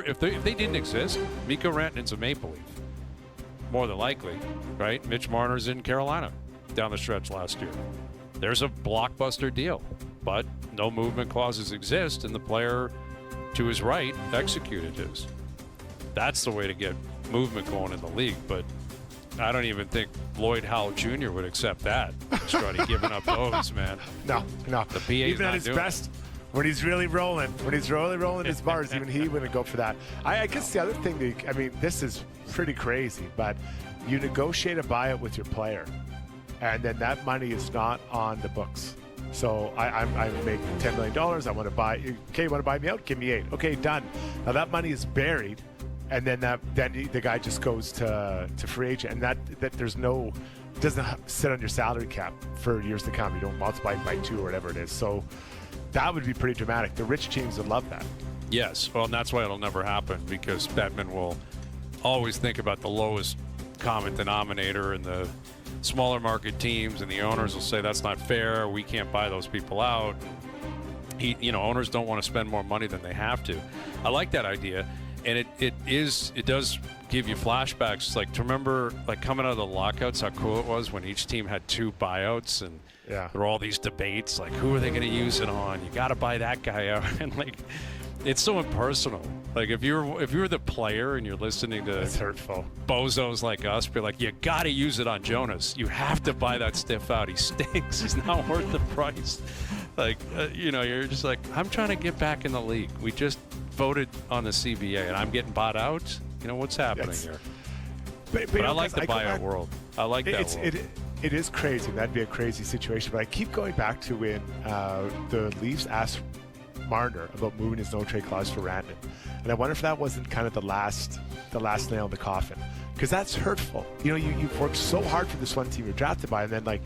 if they didn't exist, Mikko Rantanen's a Maple Leaf. More than likely, right? Mitch Marner's in Carolina down the stretch last year. There's a blockbuster deal, but no movement clauses exist, and the player to his right executed his. That's the way to get movement going in the league, but I don't even think Lloyd Howell Jr. would accept that. Strutty giving up those, man. No. The PA's even not at his doing best, when he's really rolling his bars, even he wouldn't go for that. I guess the other thing, this is pretty crazy, but you negotiate a buyout with your player, and then that money is not on the books. So I make $10 million. I want to buy. Okay, you want to buy me out? Give me $8. Okay, done. Now that money is buried, and then the guy just goes to free agent, and that there's no, doesn't sit on your salary cap for years to come. You don't multiply it by 2 or whatever it is. So that would be pretty dramatic. The rich teams would love that. Yes, well, and that's why it'll never happen, because Bettman will always think about the lowest common denominator, and the smaller market teams and the owners will say that's not fair. We can't buy those people out. Owners don't want to spend more money than they have to. I like that idea, and it does give you flashbacks. Like, to remember, like, coming out of the lockouts, how cool it was when each team had 2 buyouts, and there were all these debates like, who are they going to use it on? You got to buy that guy out, and like, it's so impersonal. Like, if you're the player and you're listening to it's hurtful bozos like us, be like, you got to use it on Jonas. You have to buy that stiff out. He stinks. He's not worth the price. Like, you're just like, I'm trying to get back in the league. We just voted on the CBA, and I'm getting bought out. What's happening here? But I like the buyout world. I like that world. It is crazy. That'd be a crazy situation. But I keep going back to when the Leafs asked Marner about moving his no-trade clause for Rantanen. And I wonder if that wasn't kind of the last nail in the coffin. Because that's hurtful. You've worked so hard for this one team you're drafted by, and then, like,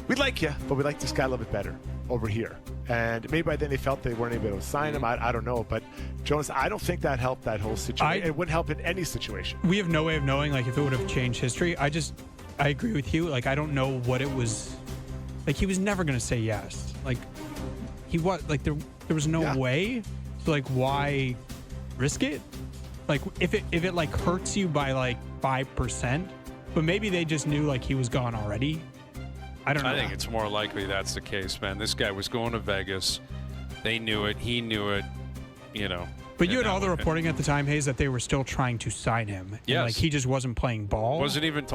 we'd like you, but we like this guy a little bit better over here. And maybe by then they felt they weren't able to sign him. I don't know. But, Jonas, I don't think that helped that whole situation. It wouldn't help in any situation. We have no way of knowing, like, if it would have changed history. I agree with you. Like, I don't know what it was. Like, he was never going to say yes. Like, there was no way. So, like, why risk it? Like, if it like hurts you by like 5%, but maybe they just knew like he was gone already. I don't know. I think it's more likely that's the case, man. This guy was going to Vegas. They knew it. He knew it. But you had all the reporting at the time, Hayes, that they were still trying to sign him. Yes. And, like, he just wasn't playing ball. Wasn't even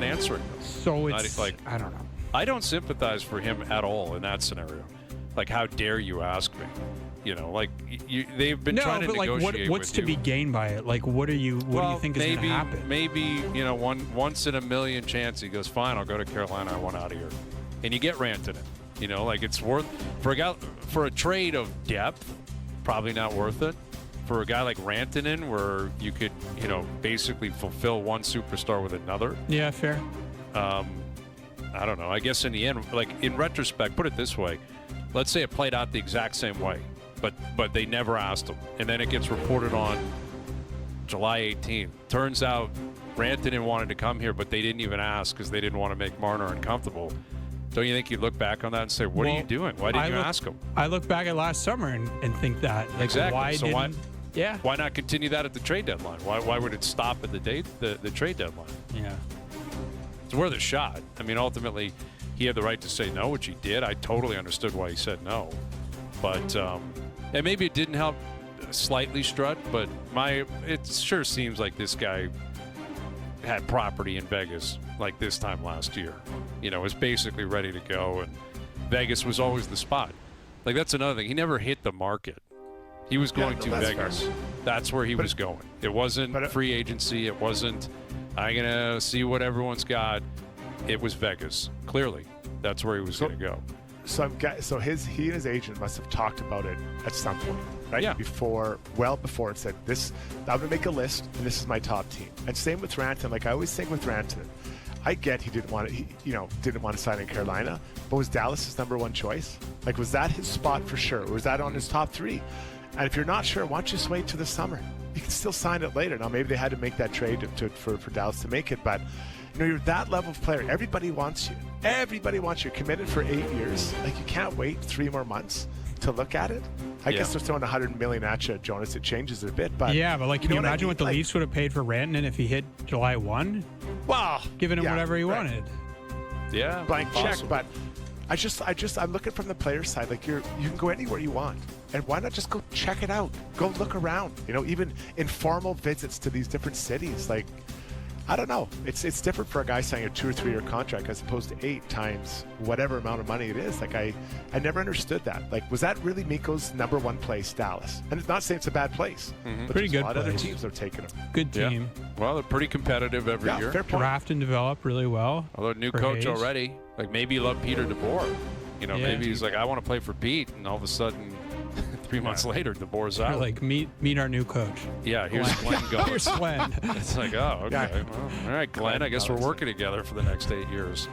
answering them. So it's like, I don't know. I don't sympathize for him at all in that scenario. Like, how dare you ask me? They've been trying to negotiate. Like, what's to be gained by it? Like, what do you think is going to happen? Maybe, once in a million chance he goes, fine, I'll go to Carolina. I want out of here. And you get Rantanen. Like, it's worth, for a trade of depth, probably not worth it. For a guy like Rantanen, where you could, basically fulfill one superstar with another. Yeah, fair. I don't know. I guess in the end, like, in retrospect, put it this way. Let's say it played out the exact same way, but they never asked him. And then it gets reported on July 18th. Turns out Rantanen wanted to come here, but they didn't even ask because they didn't want to make Marner uncomfortable. Don't you think you look back on that and say, what are you doing? Why didn't you ask him? I look back at last summer and think that. Like, exactly. Why not continue that at the trade deadline? Why would it stop at the trade deadline? Yeah. It's worth a shot. I mean, ultimately, he had the right to say no, which he did. I totally understood why he said no. But, and maybe it didn't help slightly, Strut, but it sure seems like this guy had property in Vegas like this time last year. Was basically ready to go, and Vegas was always the spot. Like, that's another thing. He never hit the market. He was going to Vegas. Fair. That's where he was going. It wasn't free agency. It wasn't, I'm going to see what everyone's got. It was Vegas. Clearly, that's where he was going to go. So he and his agent must have talked about it at some point, right? Yeah. Before it said this. I'm going to make a list, and this is my top team. And same with Rantanen. Like, I always think with Rantanen, I get he didn't want to sign in Carolina, but was Dallas his number one choice? Like, was that his spot for sure? Or was that on his top 3? And if you're not sure, why don't you just wait till the summer? You can still sign it later. Now, maybe they had to make that trade for Dallas to make it, but you're that level of player. Everybody wants you. Everybody wants you. Committed for 8 years. Like, you can't wait 3 more months. to look at it. I guess they're throwing $100 million at you, Jonas. It changes it a bit, but yeah, but like, can you know imagine what the Like, Leafs would have paid for Rantanen if he hit July 1? Well, Giving him yeah, whatever he right. wanted. Yeah, Blank possible. check, but I'm looking from the player side. Like you can go anywhere you want, and why not just go check it out? Go look around. You know, even informal visits to these different cities. Like, I don't know. It's different for a guy signing a 2 or 3 year contract as opposed to 8 times whatever amount of money it is. Like I never understood that. Like, was that really Mikko's number 1 place, Dallas? And it's not saying it's a bad place, but Pretty there's good a lot of other place. teams are taking him. Good team. Well, they're pretty competitive every year. Fair point. Draft and develop really well. Although new for coach Hayes. already, like maybe you love Peter DeBoer. You know, Yeah. maybe he's like, I want to play for Pete, and all of a sudden, 3 months later, DeBoer's Or out. like meet our new coach. Yeah, here's Glenn going. Here's Glenn. It's like, oh, okay. Yeah. Well, all right, Glenn, I guess we're working together for the next 8 years.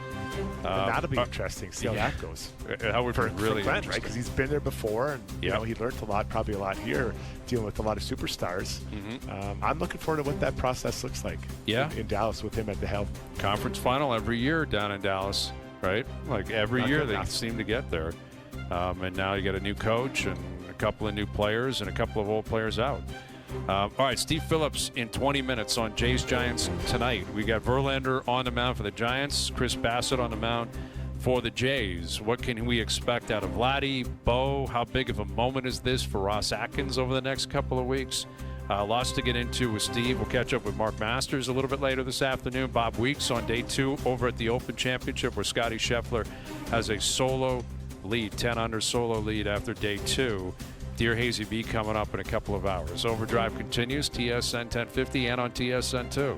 And that'll be interesting. See how that goes. That would For be really Glenn, right? interesting. Because he's been there before, and you know he learned a lot, probably a lot here, dealing with a lot of superstars. I'm looking forward to what that process looks like. Yeah. In Dallas with him at the helm. Conference final every year down in Dallas, right? Like every Not year good they enough. seem to get there. And now you get a new coach and a couple of new players and a couple of old players out. All right, Steve Phillips in 20 minutes on Jays Giants tonight. We got Verlander on the mound for the Giants, Chris Bassett on the mound for the Jays. What can we expect out of Vladdy, Bo? How big of a moment is this for Ross Atkins over the next couple of weeks? Lots to get into with Steve. We'll catch up with Mark Masters a little bit later this afternoon. Bob Weeks on day 2 over at the Open Championship, where Scotty Scheffler has a solo lead, 10 under solo lead after day 2. Dear Hazy B coming up in a couple of hours. Overdrive continues, TSN 1050 and on TSN 2.